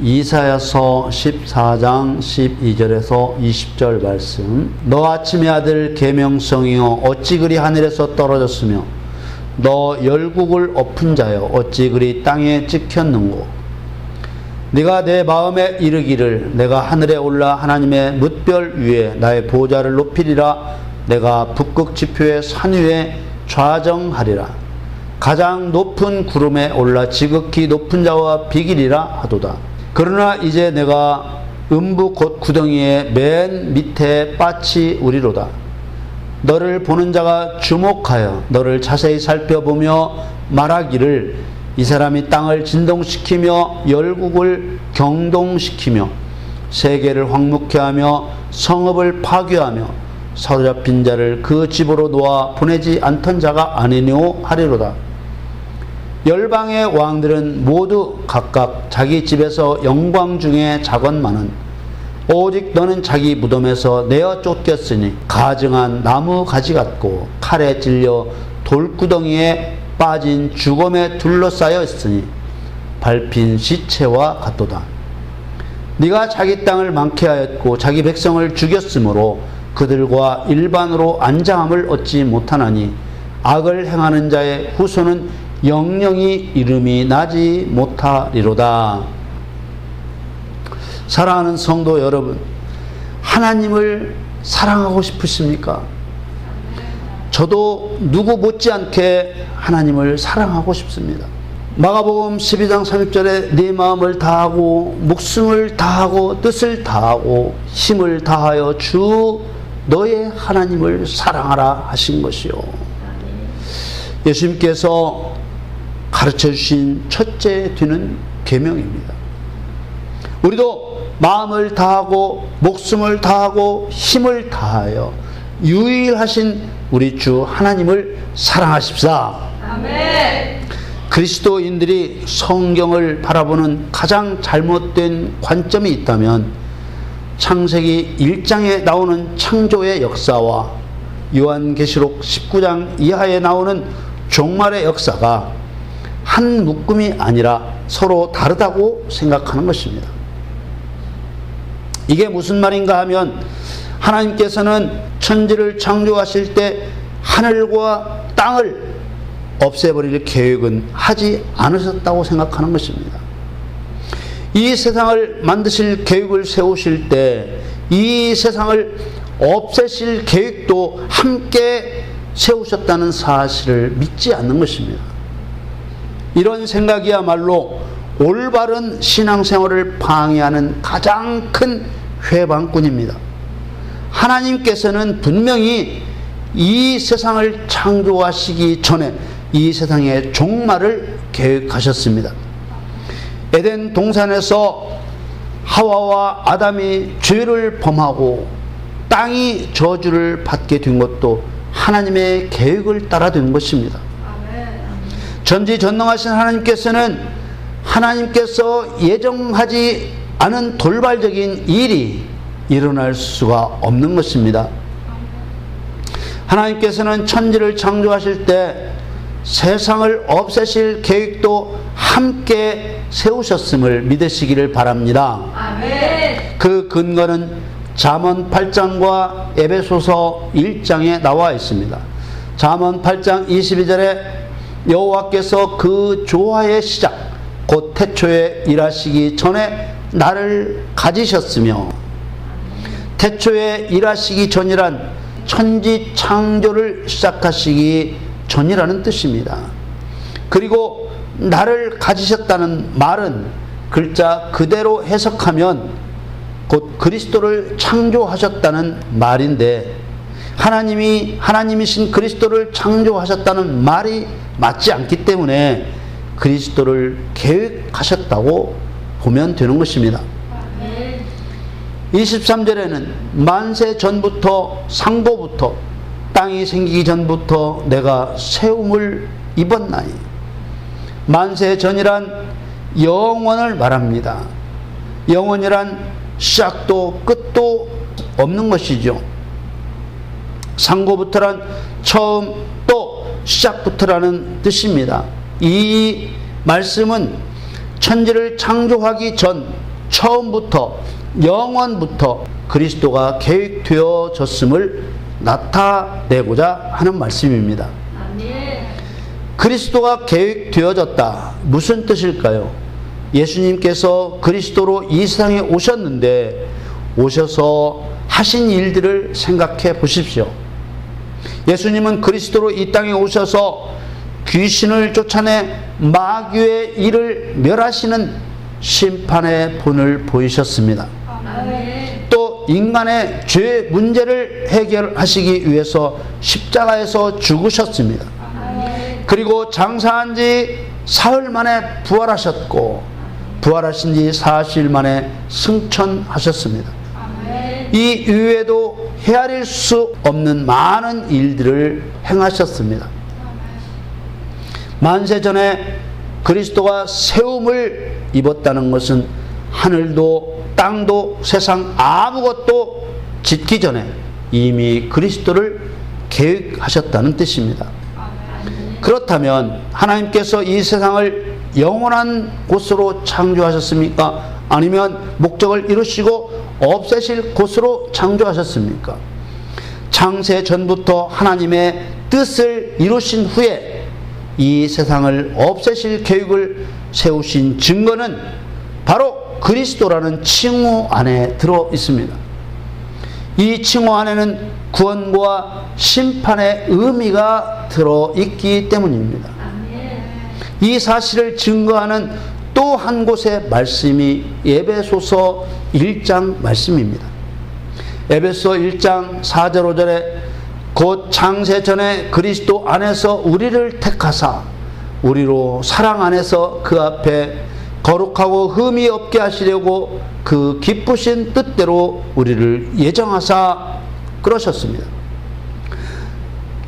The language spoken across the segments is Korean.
이사야서 14장 12절에서 20절 말씀. 너 아침의 아들 계명성이여 어찌 그리 하늘에서 떨어졌으며 너 열국을 엎은 자여 어찌 그리 땅에 찍혔는고. 네가 내 마음에 이르기를 내가 하늘에 올라 하나님의 뭇별 위에 나의 보좌를 높이리라. 내가 북극 지표의 산 위에 좌정하리라. 가장 높은 구름에 올라 지극히 높은 자와 비기리라 하도다. 그러나 이제 내가 음부 곧 구덩이의 맨 밑에 빠치 우리로다. 너를 보는 자가 주목하여 너를 자세히 살펴보며 말하기를 이 사람이 땅을 진동시키며 열국을 경동시키며 세계를 황무케 하며 성읍을 파괴하며 사로잡힌 자를 그 집으로 놓아 보내지 않던 자가 아니뇨 하리로다. 열방의 왕들은 모두 각각 자기 집에서 영광 중에 자건만은 오직 너는 자기 무덤에서 내어 쫓겼으니 가증한 나무 가지 같고 칼에 찔려 돌구덩이에 빠진 죽음에 둘러싸여 있으니 밟힌 시체와 같도다. 네가 자기 땅을 많게 하였고 자기 백성을 죽였으므로 그들과 일반으로 안장함을 얻지 못하나니 악을 행하는 자의 후손은 영영이 이름이 나지 못하리로다. 사랑하는 성도 여러분, 하나님을 사랑하고 싶으십니까? 저도 누구 못지않게 하나님을 사랑하고 싶습니다. 마가복음 12장 30절에 네 마음을 다하고 목숨을 다하고 뜻을 다하고 힘을 다하여 주 너의 하나님을 사랑하라 하신 것이요. 예수님께서 가르쳐 주신 첫째 뒤는 계명입니다. 우리도 마음을 다하고 목숨을 다하고 힘을 다하여 유일하신 우리 주 하나님을 사랑하십사. 아멘. 그리스도인들이 성경을 바라보는 가장 잘못된 관점이 있다면 창세기 1장에 나오는 창조의 역사와 요한계시록 19장 이하에 나오는 종말의 역사가 한 묶음이 아니라 서로 다르다고 생각하는 것입니다. 이게 무슨 말인가 하면 하나님께서는 천지를 창조하실 때 하늘과 땅을 없애버릴 계획은 하지 않으셨다고 생각하는 것입니다. 이 세상을 만드실 계획을 세우실 때 이 세상을 없애실 계획도 함께 세우셨다는 사실을 믿지 않는 것입니다. 이런 생각이야말로 올바른 신앙생활을 방해하는 가장 큰 회방꾼입니다. 하나님께서는 분명히 이 세상을 창조하시기 전에 이 세상의 종말을 계획하셨습니다. 에덴 동산에서 하와와 아담이 죄를 범하고 땅이 저주를 받게 된 것도 하나님의 계획을 따라 된 것입니다. 전지전능하신 하나님께서는 하나님께서 예정하지 않은 돌발적인 일이 일어날 수가 없는 것입니다. 하나님께서는 천지를 창조하실 때 세상을 없애실 계획도 함께 세우셨음을 믿으시기를 바랍니다. 아멘. 그 근거는 잠언 8장과 에베소서 1장에 나와 있습니다. 잠언 8장 22절에 여호와께서 그 조화의 시작 곧 태초에 일하시기 전에 나를 가지셨으며, 태초에 일하시기 전이란 천지 창조를 시작하시기 전이라는 뜻입니다. 그리고 나를 가지셨다는 말은 글자 그대로 해석하면 곧 그리스도를 창조하셨다는 말인데, 하나님이신 그리스도를 창조하셨다는 말이 맞지 않기 때문에 그리스도를 계획하셨다고 보면 되는 것입니다. 23절에는 만세 전부터 상보부터 땅이 생기기 전부터 내가 세움을 입었나니, 만세 전이란 영원을 말합니다. 영원이란 시작도 끝도 없는 것이죠. 상고부터란 처음 또 시작부터라는 뜻입니다. 이 말씀은 천지를 창조하기 전 처음부터 영원부터 그리스도가 계획되어졌음을 나타내고자 하는 말씀입니다. 그리스도가 계획되어졌다. 무슨 뜻일까요? 예수님께서 그리스도로 이 세상에 오셨는데 오셔서 하신 일들을 생각해 보십시오. 예수님은 그리스도로 이 땅에 오셔서 귀신을 쫓아내 마귀의 일을 멸하시는 심판의 본을 보이셨습니다. 또 인간의 죄 문제를 해결하시기 위해서 십자가에서 죽으셨습니다. 그리고 장사한 지 사흘 만에 부활하셨고 부활하신 지 4일 만에 승천하셨습니다. 이 이외에도 헤아릴 수 없는 많은 일들을 행하셨습니다. 만세 전에 그리스도가 세움을 입었다는 것은 하늘도 땅도 세상 아무것도 짓기 전에 이미 그리스도를 계획하셨다는 뜻입니다. 그렇다면 하나님께서 이 세상을 영원한 곳으로 창조하셨습니까? 아니면 목적을 이루시고 없애실 곳으로 창조하셨습니까? 창세 전부터 하나님의 뜻을 이루신 후에 이 세상을 없애실 계획을 세우신 증거는 바로 그리스도라는 칭호 안에 들어 있습니다. 이 칭호 안에는 구원과 심판의 의미가 들어 있기 때문입니다. 이 사실을 증거하는 또 한 곳의 말씀이 에베소서 1장 말씀입니다. 에베소 1장 4절 5절에 곧 창세 전에 그리스도 안에서 우리를 택하사 우리로 사랑 안에서 그 앞에 거룩하고 흠이 없게 하시려고 그 기쁘신 뜻대로 우리를 예정하사 그러셨습니다.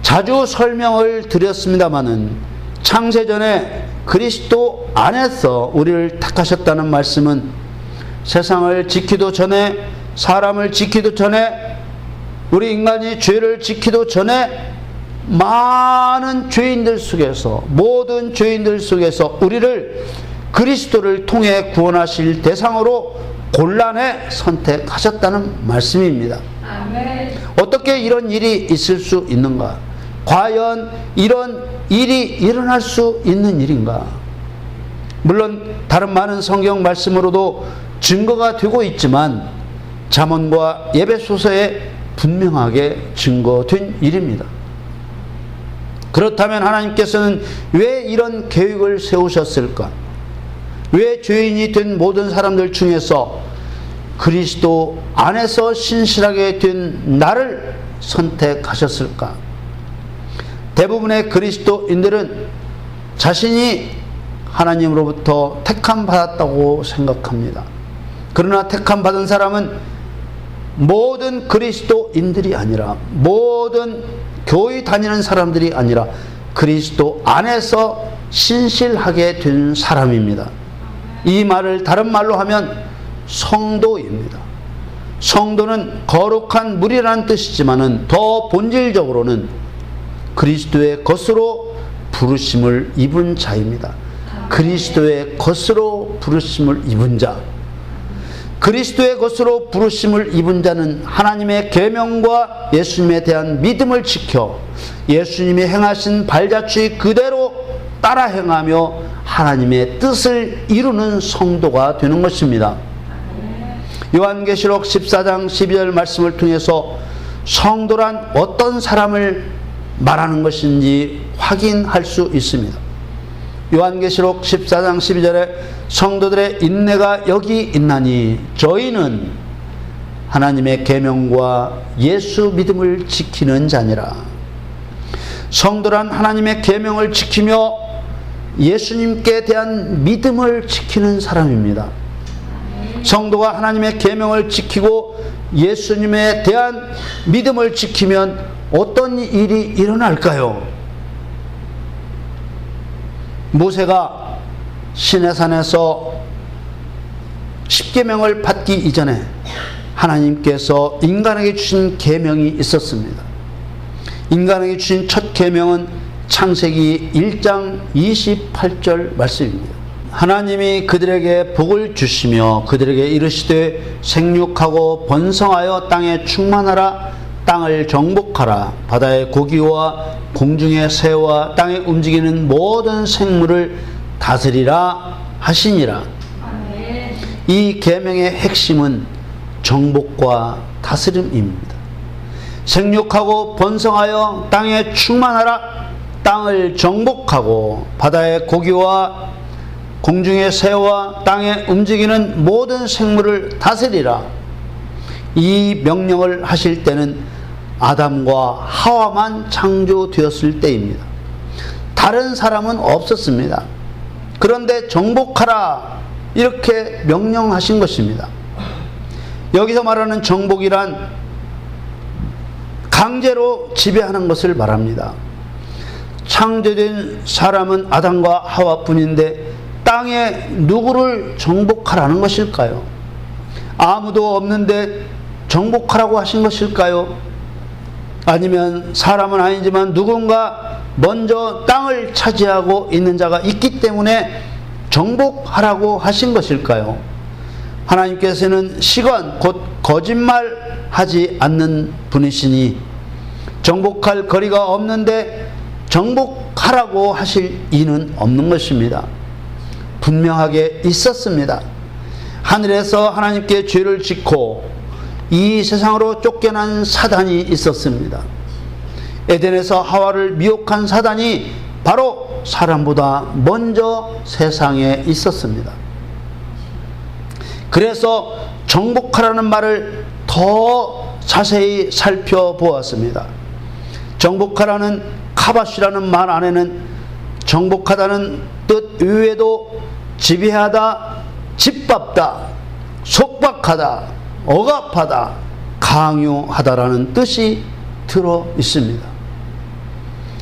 자주 설명을 드렸습니다마는 창세전에 그리스도 안에서 우리를 택하셨다는 말씀은 세상을 지키도 전에 사람을 지키도 전에 우리 인간이 죄를 지키도 전에 많은 죄인들 속에서 모든 죄인들 속에서 우리를 그리스도를 통해 구원하실 대상으로 골라내 선택하셨다는 말씀입니다. 아멘. 어떻게 이런 일이 있을 수 있는가? 과연 이런 일이 일어날 수 있는 일인가? 물론 다른 많은 성경 말씀으로도 증거가 되고 있지만 잠언과 에베소서에 분명하게 증거된 일입니다. 그렇다면 하나님께서는 왜 이런 계획을 세우셨을까? 왜 죄인이 된 모든 사람들 중에서 그리스도 안에서 신실하게 된 나를 선택하셨을까? 대부분의 그리스도인들은 자신이 하나님으로부터 택함 받았다고 생각합니다. 그러나 택함 받은 사람은 모든 그리스도인들이 아니라 모든 교회 다니는 사람들이 아니라 그리스도 안에서 신실하게 된 사람입니다. 이 말을 다른 말로 하면 성도입니다. 성도는 거룩한 무리라는 뜻이지만은 더 본질적으로는 그리스도의 것으로 부르심을 입은 자입니다. 그리스도의 것으로 부르심을 입은 자. 그리스도의 것으로 부르심을 입은 자는 하나님의 계명과 예수님에 대한 믿음을 지켜 예수님이 행하신 발자취 그대로 따라 행하며 하나님의 뜻을 이루는 성도가 되는 것입니다. 요한계시록 14장 12절 말씀을 통해서 성도란 어떤 사람을 말하는 것인지 확인할 수 있습니다. 요한계시록 14장 12절에 성도들의 인내가 여기 있나니 저희는 하나님의 계명과 예수 믿음을 지키는 자니라. 성도란 하나님의 계명을 지키며 예수님께 대한 믿음을 지키는 사람입니다. 성도가 하나님의 계명을 지키고 예수님에 대한 믿음을 지키면 어떤 일이 일어날까요? 모세가 시내산에서 십계명을 받기 이전에 하나님께서 인간에게 주신 계명이 있었습니다. 인간에게 주신 첫 계명은 창세기 1장 28절 말씀입니다. 하나님이 그들에게 복을 주시며 그들에게 이르시되 생육하고 번성하여 땅에 충만하라. 땅을 정복하라. 바다의 고기와 공중의 새와 땅에 움직이는 모든 생물을 다스리라 하시니라. 이 계명의 핵심은 정복과 다스림입니다. 생육하고 번성하여 땅에 충만하라. 땅을 정복하고 바다의 고기와 공중의 새와 땅에 움직이는 모든 생물을 다스리라. 이 명령을 하실 때는 아담과 하와만 창조되었을 때입니다. 다른 사람은 없었습니다. 그런데 정복하라 이렇게 명령하신 것입니다. 여기서 말하는 정복이란 강제로 지배하는 것을 말합니다. 창조된 사람은 아담과 하와뿐인데 땅에 누구를 정복하라는 것일까요? 아무도 없는데 정복하라고 하신 것일까요? 아니면 사람은 아니지만 누군가 먼저 땅을 차지하고 있는 자가 있기 때문에 정복하라고 하신 것일까요? 하나님께서는 시건 곧 거짓말하지 않는 분이시니 정복할 거리가 없는데 정복하라고 하실 이는 없는 것입니다. 분명하게 있었습니다. 하늘에서 하나님께 죄를 짓고 이 세상으로 쫓겨난 사단이 있었습니다. 에덴에서 하와를 미혹한 사단이 바로 사람보다 먼저 세상에 있었습니다. 그래서 정복하라는 말을 더 자세히 살펴보았습니다. 정복하라는 카바시라는 말 안에는 정복하다는 뜻 외에도 지배하다, 짓밟다, 속박하다, 억압하다, 강요하다라는 뜻이 들어 있습니다.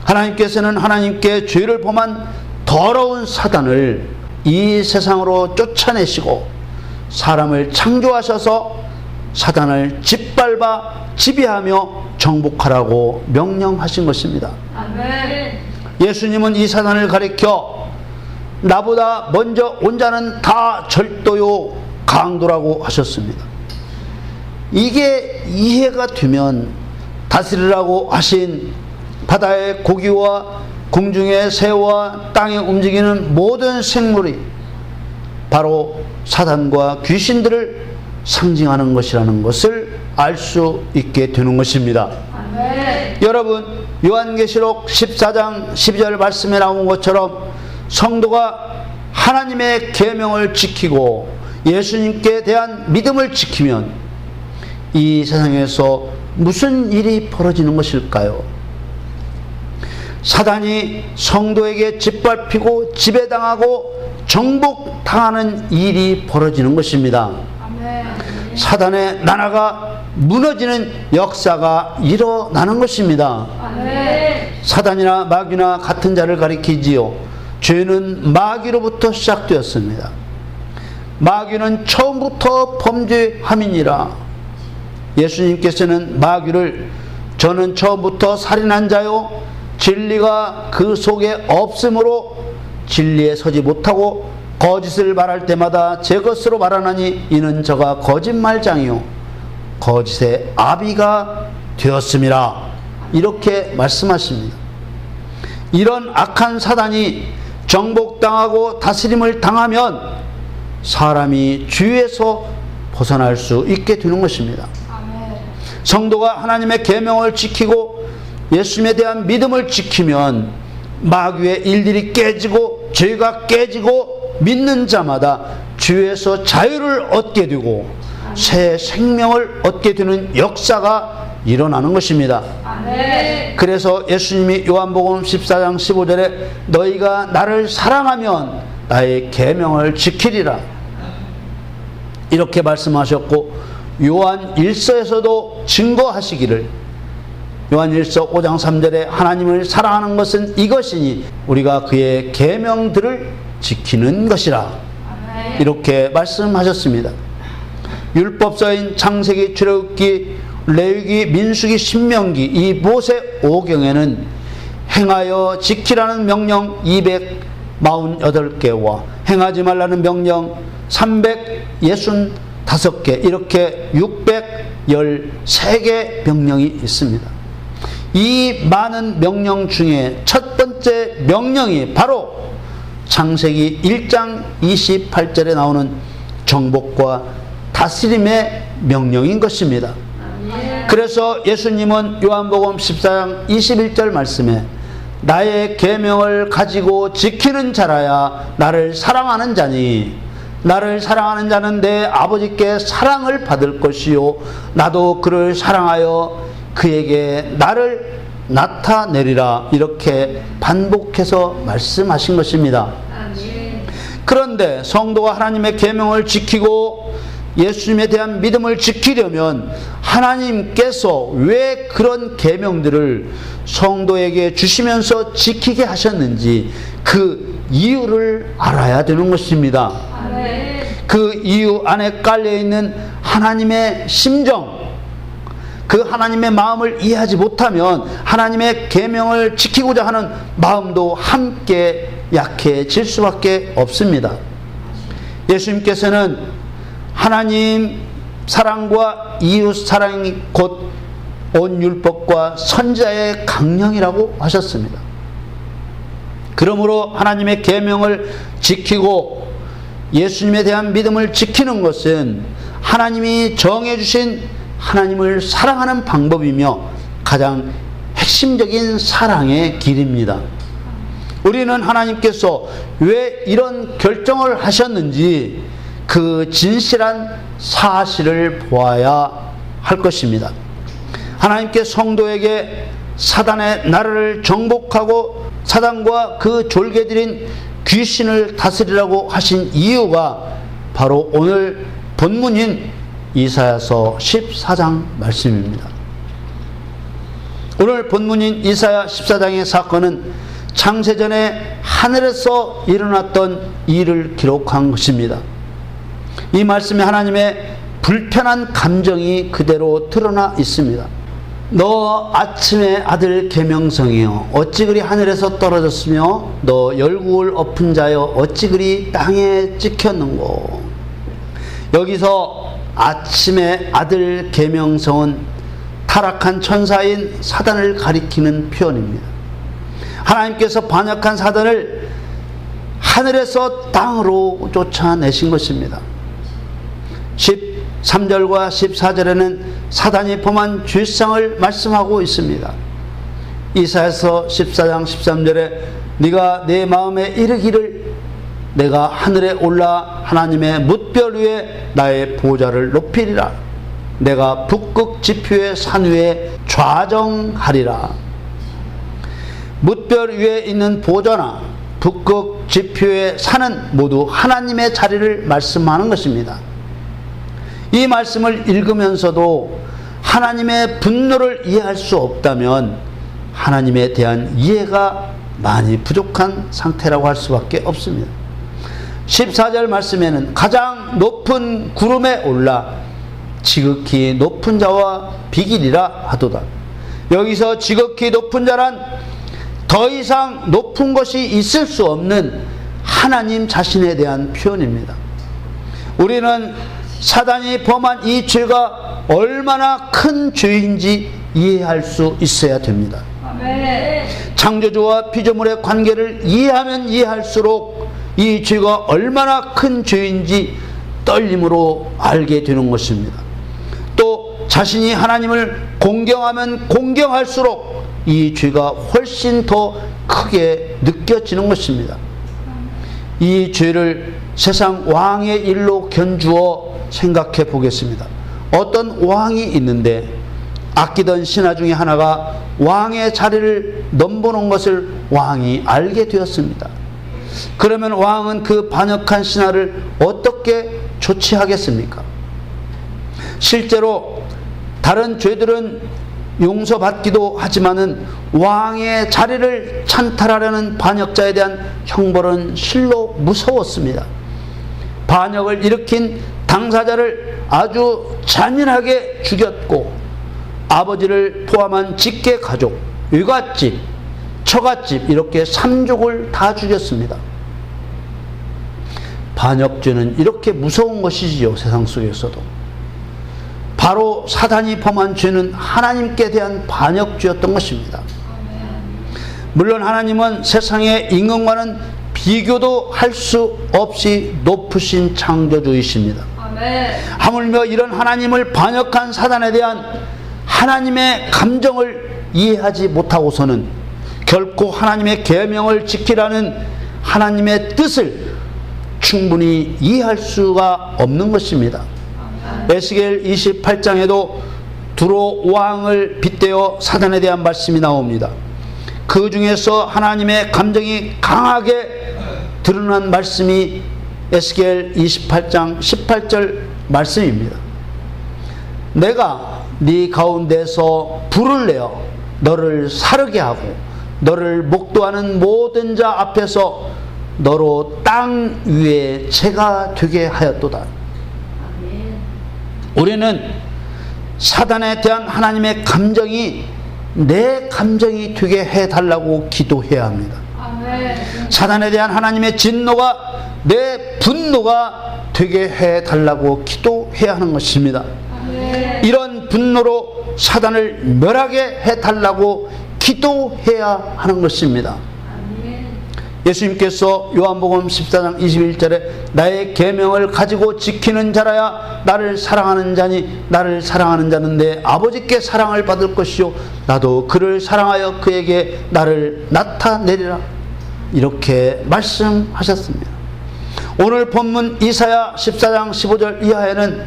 하나님께서는 하나님께 죄를 범한 더러운 사단을 이 세상으로 쫓아내시고 사람을 창조하셔서 사단을 짓밟아 지배하며 정복하라고 명령하신 것입니다. 아멘. 예수님은 이 사단을 가리켜 나보다 먼저 온 자는 다 절도요 강도라고 하셨습니다. 이게 이해가 되면 다스리라고 하신 바다의 고기와 공중의 새와 땅에 움직이는 모든 생물이 바로 사단과 귀신들을 상징하는 것이라는 것을 알 수 있게 되는 것입니다. 아멘. 여러분, 요한계시록 14장 12절 말씀에 나온 것처럼 성도가 하나님의 계명을 지키고 예수님께 대한 믿음을 지키면 이 세상에서 무슨 일이 벌어지는 것일까요? 사단이 성도에게 짓밟히고 지배당하고 정복당하는 일이 벌어지는 것입니다. 아멘. 사단의 나라가 무너지는 역사가 일어나는 것입니다. 아멘. 사단이나 마귀나 같은 자를 가리키지요. 죄는 마귀로부터 시작되었습니다. 마귀는 처음부터 범죄함이니라. 예수님께서는 마귀를 저는 처음부터 살인한 자요 진리가 그 속에 없으므로 진리에 서지 못하고 거짓을 말할 때마다 제 것으로 말하나니 이는 저가 거짓말장이요 거짓의 아비가 되었음이라. 이렇게 말씀하십니다. 이런 악한 사단이 정복당하고 다스림을 당하면 사람이 죄에서 벗어날 수 있게 되는 것입니다. 성도가 하나님의 계명을 지키고 예수님에 대한 믿음을 지키면 마귀의 일들이 깨지고 죄가 깨지고 믿는 자마다 죄에서 자유를 얻게 되고 새 생명을 얻게 되는 역사가 일어나는 것입니다. 아멘. 그래서 예수님이 요한복음 14장 15절에 너희가 나를 사랑하면 나의 계명을 지키리라 이렇게 말씀하셨고 요한 1서에서도 증거하시기를 요한 1서 5장 3절에 하나님을 사랑하는 것은 이것이니 우리가 그의 계명들을 지키는 것이라 이렇게 말씀하셨습니다. 율법서인 창세기, 출애굽기, 레위기, 민수기, 신명기 이 모세 5경에는 행하여 지키라는 명령 48개와 행하지 말라는 명령 365개, 이렇게 613개 명령이 있습니다. 이 많은 명령 중에 첫 번째 명령이 바로 창세기 1장 28절에 나오는 정복과 다스림의 명령인 것입니다. 그래서 예수님은 요한복음 14장 21절 말씀에 나의 계명을 가지고 지키는 자라야 나를 사랑하는 자니, 나를 사랑하는 자는 내 아버지께 사랑을 받을 것이요 나도 그를 사랑하여 그에게 나를 나타내리라, 이렇게 반복해서 말씀하신 것입니다. 그런데 성도가 하나님의 계명을 지키고 예수님에 대한 믿음을 지키려면 하나님께서 왜 그런 계명들을 성도에게 주시면서 지키게 하셨는지 그 이유를 알아야 되는 것입니다. 그 이유 안에 깔려있는 하나님의 심정, 그 하나님의 마음을 이해하지 못하면 하나님의 계명을 지키고자 하는 마음도 함께 약해질 수밖에 없습니다. 예수님께서는 하나님 사랑과 이웃 사랑이 곧 온 율법과 선지자의 강령이라고 하셨습니다. 그러므로 하나님의 계명을 지키고 예수님에 대한 믿음을 지키는 것은 하나님이 정해주신 하나님을 사랑하는 방법이며 가장 핵심적인 사랑의 길입니다. 우리는 하나님께서 왜 이런 결정을 하셨는지 그 진실한 사실을 보아야 할 것입니다. 하나님께 성도에게 사단의 나라를 정복하고 사단과 그 졸개들인 귀신을 다스리라고 하신 이유가 바로 오늘 본문인 이사야서 14장 말씀입니다. 오늘 본문인 이사야 14장의 사건은 창세전에 하늘에서 일어났던 일을 기록한 것입니다. 이 말씀에 하나님의 불편한 감정이 그대로 드러나 있습니다. 너 아침의 아들 계명성이여 어찌 그리 하늘에서 떨어졌으며 너 열국을 엎은 자여 어찌 그리 땅에 찍혔는고. 여기서 아침의 아들 계명성은 타락한 천사인 사단을 가리키는 표현입니다. 하나님께서 반역한 사단을 하늘에서 땅으로 쫓아내신 것입니다. 13절과 14절에는 사단이 범한 죄상을 말씀하고 있습니다. 이사야서 14장 13절에 네가 내 마음에 이르기를 내가 하늘에 올라 하나님의 뭇별 위에 나의 보좌를 높이리라. 내가 북극 지표의 산 위에 좌정하리라. 뭇별 위에 있는 보좌나 북극 지표의 산은 모두 하나님의 자리를 말씀하는 것입니다. 이 말씀을 읽으면서도 하나님의 분노를 이해할 수 없다면 하나님에 대한 이해가 많이 부족한 상태라고 할 수밖에 없습니다. 14절 말씀에는 가장 높은 구름에 올라 지극히 높은 자와 비기리라 하도다. 여기서 지극히 높은 자란 더 이상 높은 것이 있을 수 없는 하나님 자신에 대한 표현입니다. 우리는 사단이 범한 이 죄가 얼마나 큰 죄인지 이해할 수 있어야 됩니다. 창조주와 피조물의 관계를 이해하면 이해할수록 이 죄가 얼마나 큰 죄인지 떨림으로 알게 되는 것입니다. 또 자신이 하나님을 공경하면 공경할수록 이 죄가 훨씬 더 크게 느껴지는 것입니다. 이 죄를 세상 왕의 일로 견주어 생각해 보겠습니다. 어떤 왕이 있는데 아끼던 신하 중에 하나가 왕의 자리를 넘보는 것을 왕이 알게 되었습니다. 그러면 왕은 그 반역한 신하를 어떻게 조치하겠습니까? 실제로 다른 죄들은 용서받기도 하지만은 왕의 자리를 찬탈하려는 반역자에 대한 형벌은 실로 무서웠습니다. 반역을 일으킨 당사자를 아주 잔인하게 죽였고 아버지를 포함한 직계 가족, 외갓집, 처갓집 이렇게 3족을 다 죽였습니다. 반역죄는 이렇게 무서운 것이지요. 세상 속에서도. 바로 사단이 범한 죄는 하나님께 대한 반역죄였던 것입니다. 물론 하나님은 세상의 인간과는 비교도 할 수 없이 높으신 창조주이십니다. 하물며 이런 하나님을 반역한 사단에 대한 하나님의 감정을 이해하지 못하고서는 결코 하나님의 계명을 지키라는 하나님의 뜻을 충분히 이해할 수가 없는 것입니다. 에스겔 28장에도 두로 왕을 빗대어 사단에 대한 말씀이 나옵니다. 그 중에서 하나님의 감정이 강하게 드러난 말씀이 에스겔 28장 18절 말씀입니다. 내가 네 가운데서 불을 내어 너를 사르게 하고 너를 목도하는 모든 자 앞에서 너로 땅 위에 재가 되게 하였도다. 우리는 사단에 대한 하나님의 감정이 내 감정이 되게 해달라고 기도해야 합니다. 사단에 대한 하나님의 진노가 내 분노가 되게 해달라고 기도해야 하는 것입니다. 이런 분노로 사단을 멸하게 해달라고 기도해야 하는 것입니다. 예수님께서 요한복음 14장 21절에 나의 계명을 가지고 지키는 자라야 나를 사랑하는 자니 나를 사랑하는 자는 내 아버지께 사랑을 받을 것이요 나도 그를 사랑하여 그에게 나를 나타내리라 이렇게 말씀하셨습니다. 오늘 본문 이사야 14장 15절 이하에는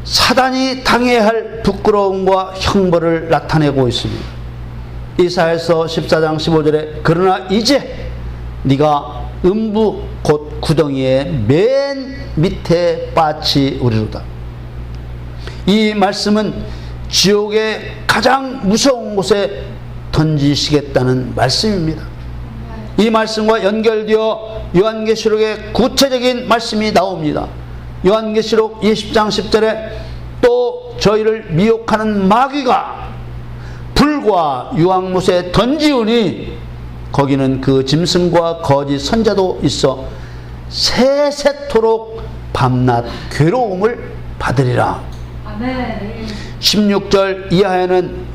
사단이 당해야 할 부끄러움과 형벌을 나타내고 있습니다. 이사야서 14장 15절에 그러나 이제 네가 음부 곧 구덩이의 맨 밑에 빠치 우리로다. 이 말씀은 지옥의 가장 무서운 곳에 던지시겠다는 말씀입니다. 이 말씀과 연결되어 요한계시록의 구체적인 말씀이 나옵니다. 요한계시록 20장 10절에 또 저희를 미혹하는 마귀가 불과 유황못에 던지우니 거기는 그 짐승과 거짓 선자도 있어 세세토록 밤낮 괴로움을 받으리라. 아멘. 16절 이하에는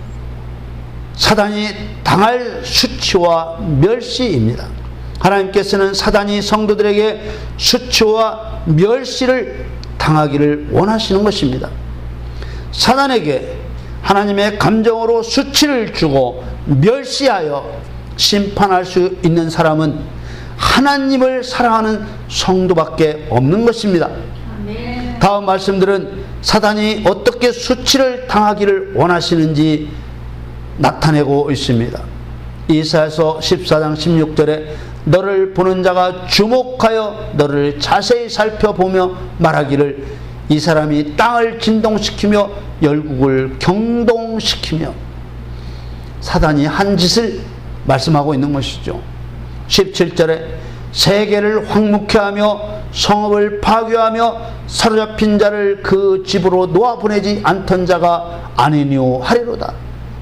사단이 당할 수치와 멸시입니다. 하나님께서는 사단이 성도들에게 수치와 멸시를 당하기를 원하시는 것입니다. 사단에게 하나님의 감정으로 수치를 주고 멸시하여 심판할 수 있는 사람은 하나님을 사랑하는 성도밖에 없는 것입니다. 다음 말씀들은 사단이 어떻게 수치를 당하기를 원하시는지 나타내고 있습니다. 이사야서 14장 16절에 너를 보는 자가 주목하여 너를 자세히 살펴보며 말하기를 이 사람이 땅을 진동시키며 열국을 경동시키며 사단이 한 짓을 말씀하고 있는 것이죠. 17절에 세계를 황무케 하며 성읍을 파괴하며 사로잡힌 자를 그 집으로 놓아보내지 않던 자가 아니니오 하리로다.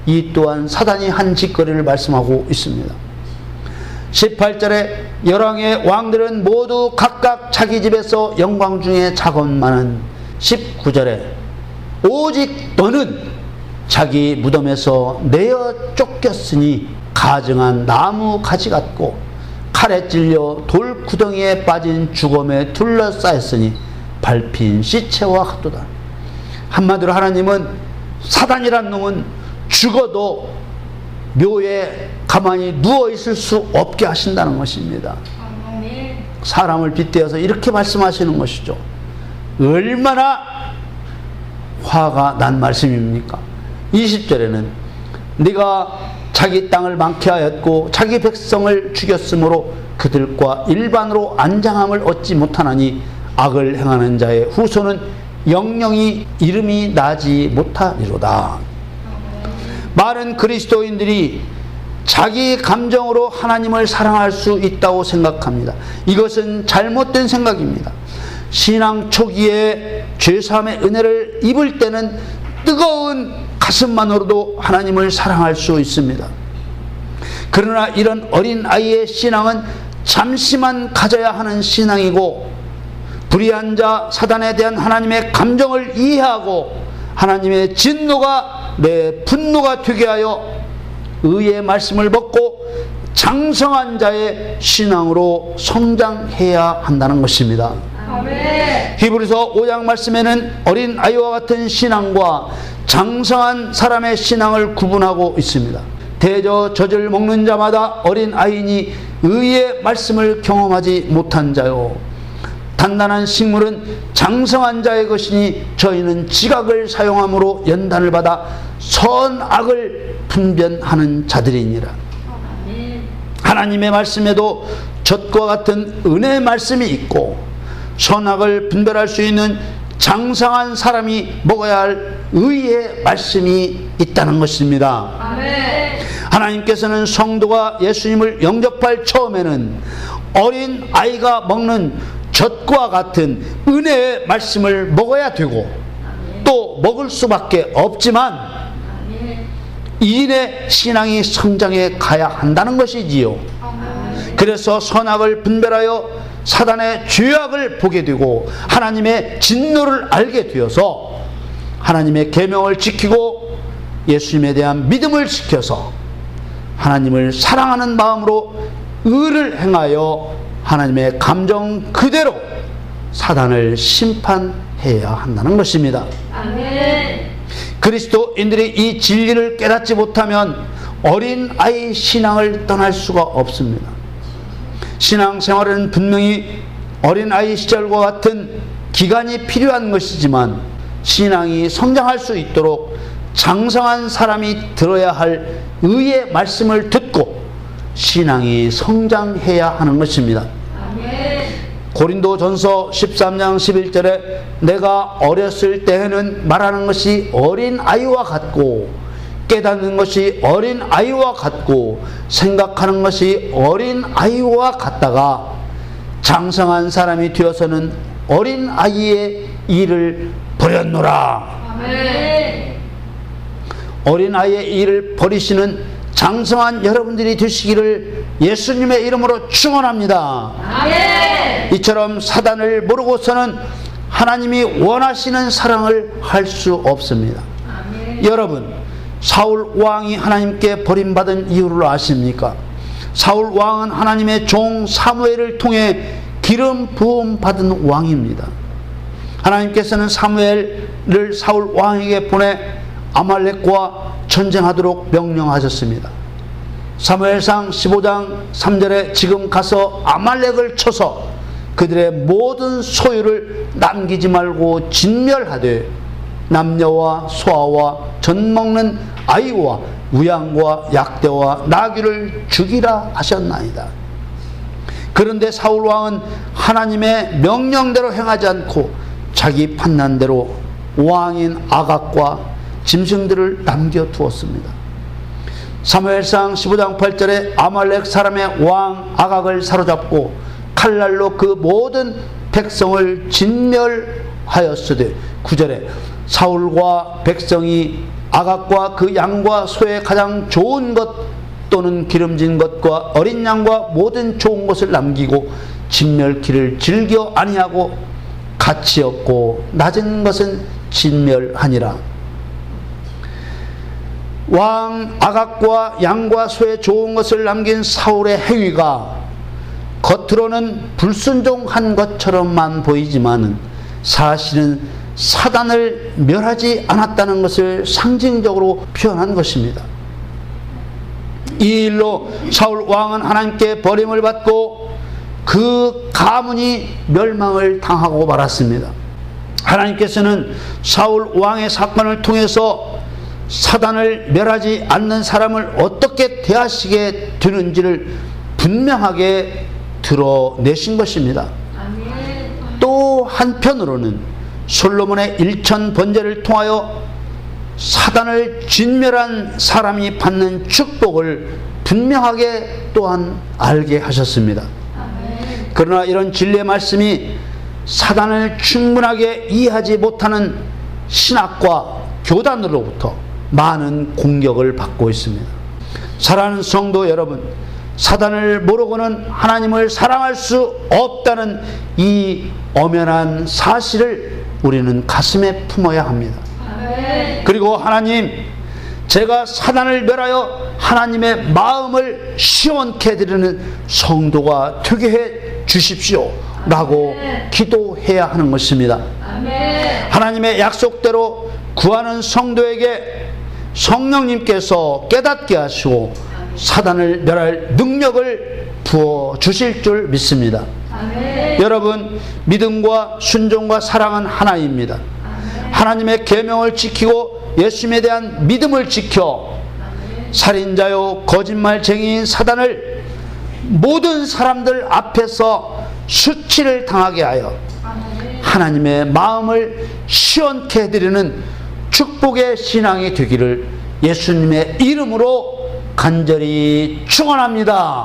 이 또한 사단이 한 짓거리를 말씀하고 있습니다. 18절에 열왕의 왕들은 모두 각각 자기 집에서 영광 중에 작업만은 19절에 오직 너는 자기 무덤에서 내어 쫓겼으니 가증한 나무 가지 같고 칼에 찔려 돌 구덩이에 빠진 죽음에 둘러싸였으니 밟힌 시체와 같도다. 한마디로 하나님은 사단이란 놈은 죽어도 묘에 가만히 누워있을 수 없게 하신다는 것입니다. 사람을 빗대어서 이렇게 말씀하시는 것이죠. 얼마나 화가 난 말씀입니까? 20절에는 네가 자기 땅을 망케 하였고 자기 백성을 죽였으므로 그들과 일반으로 안장함을 얻지 못하나니 악을 행하는 자의 후손은 영영이 이름이 나지 못하리로다. 많은 그리스도인들이 자기 감정으로 하나님을 사랑할 수 있다고 생각합니다. 이것은 잘못된 생각입니다. 신앙 초기에 죄사함의 은혜를 입을 때는 뜨거운 가슴만으로도 하나님을 사랑할 수 있습니다. 그러나 이런 어린 아이의 신앙은 잠시만 가져야 하는 신앙이고, 불의한 자 사단에 대한 하나님의 감정을 이해하고 하나님의 진노가 내 분노가 되게 하여 의의 말씀을 먹고 장성한 자의 신앙으로 성장해야 한다는 것입니다. 아멘. 히브리서 5장 말씀에는 어린 아이와 같은 신앙과 장성한 사람의 신앙을 구분하고 있습니다. 대저 젖을 먹는 자마다 어린 아이니 의의 말씀을 경험하지 못한 자요, 단단한 식물은 장성한 자의 것이니 저희는 지각을 사용함으로 연단을 받아 선악을 분별하는 자들이니라. 하나님의 말씀에도 젖과 같은 은혜의 말씀이 있고 선악을 분별할 수 있는 장성한 사람이 먹어야 할 의의 말씀이 있다는 것입니다. 아멘. 하나님께서는 성도가 예수님을 영접할 처음에는 어린 아이가 먹는 젖과 같은 은혜의 말씀을 먹어야 되고 또 먹을 수밖에 없지만 이인의 신앙이 성장해 가야 한다는 것이지요. 그래서 선악을 분별하여 사단의 죄악을 보게 되고 하나님의 진노를 알게 되어서 하나님의 계명을 지키고 예수님에 대한 믿음을 지켜서 하나님을 사랑하는 마음으로 의를 행하여 하나님의 감정 그대로 사단을 심판해야 한다는 것입니다. 아멘. 그리스도인들이 이 진리를 깨닫지 못하면 어린 아이 신앙을 떠날 수가 없습니다. 신앙생활은 분명히 어린 아이 시절과 같은 기간이 필요한 것이지만 신앙이 성장할 수 있도록 장성한 사람이 들어야 할 의의 말씀을 듣고 신앙이 성장해야 하는 것입니다. 아멘. 고린도전서 13장 11절에 내가 어렸을 때에는 말하는 것이 어린 아이와 같고 깨닫는 것이 어린 아이와 같고 생각하는 것이 어린 아이와 같다가 장성한 사람이 되어서는 어린 아이의 일을 버렸노라. 아멘. 어린 아이의 일을 버리시는 장성한 여러분들이 되시기를 예수님의 이름으로 축원합니다. 아멘. 이처럼 사단을 모르고서는 하나님이 원하시는 사랑을 할 수 없습니다. 아멘. 여러분, 사울 왕이 하나님께 버림받은 이유를 아십니까? 사울 왕은 하나님의 종 사무엘을 통해 기름 부음 받은 왕입니다. 하나님께서는 사무엘을 사울 왕에게 보내 아말렉과 전쟁하도록 명령하셨습니다. 사무엘상 15장 3절에 지금 가서 아말렉을 쳐서 그들의 모든 소유를 남기지 말고 진멸하되 남녀와 소아와 젖먹는 아이와 우양과 약대와 나귀를 죽이라 하셨나이다. 그런데 사울 왕은 하나님의 명령대로 행하지 않고 자기 판단대로 왕인 아각과 짐승들을 남겨두었습니다. 사무엘상 15장 8절에 아말렉 사람의 왕 아각을 사로잡고 칼날로 그 모든 백성을 진멸하였으되 9절에 사울과 백성이 아각과 그 양과 소의 가장 좋은 것 또는 기름진 것과 어린 양과 모든 좋은 것을 남기고 진멸키를 즐겨 아니하고 가치 없고 낮은 것은 진멸하니라. 왕 아각과 양과 소의 좋은 것을 남긴 사울의 행위가 겉으로는 불순종한 것처럼만 보이지만 사실은 사단을 멸하지 않았다는 것을 상징적으로 표현한 것입니다. 이 일로 사울 왕은 하나님께 버림을 받고 그 가문이 멸망을 당하고 말았습니다. 하나님께서는 사울 왕의 사건을 통해서 사단을 멸하지 않는 사람을 어떻게 대하시게 되는지를 분명하게 드러내신 것입니다. 또 한편으로는 솔로몬의 일천 번제를 통하여 사단을 진멸한 사람이 받는 축복을 분명하게 또한 알게 하셨습니다. 그러나 이런 진리의 말씀이 사단을 충분하게 이해하지 못하는 신학과 교단으로부터 많은 공격을 받고 있습니다. 사랑하는 성도 여러분, 사단을 모르고는 하나님을 사랑할 수 없다는 이 엄연한 사실을 우리는 가슴에 품어야 합니다. 아멘. 그리고 하나님, 제가 사단을 멸하여 하나님의 마음을 시원케 해드리는 성도가 되게 해 주십시오 라고 기도해야 하는 것입니다. 아멘. 하나님의 약속대로 구하는 성도에게 성령님께서 깨닫게 하시고 사단을 멸할 능력을 부어 주실 줄 믿습니다. 아멘. 여러분, 믿음과 순종과 사랑은 하나입니다. 하나님의 계명을 지키고 예수님에 대한 믿음을 지켜 살인자요 거짓말쟁이인 사단을 모든 사람들 앞에서 수치를 당하게 하여 하나님의 마음을 시원케 해드리는 축복의 신앙이 되기를 예수님의 이름으로 간절히 축원합니다.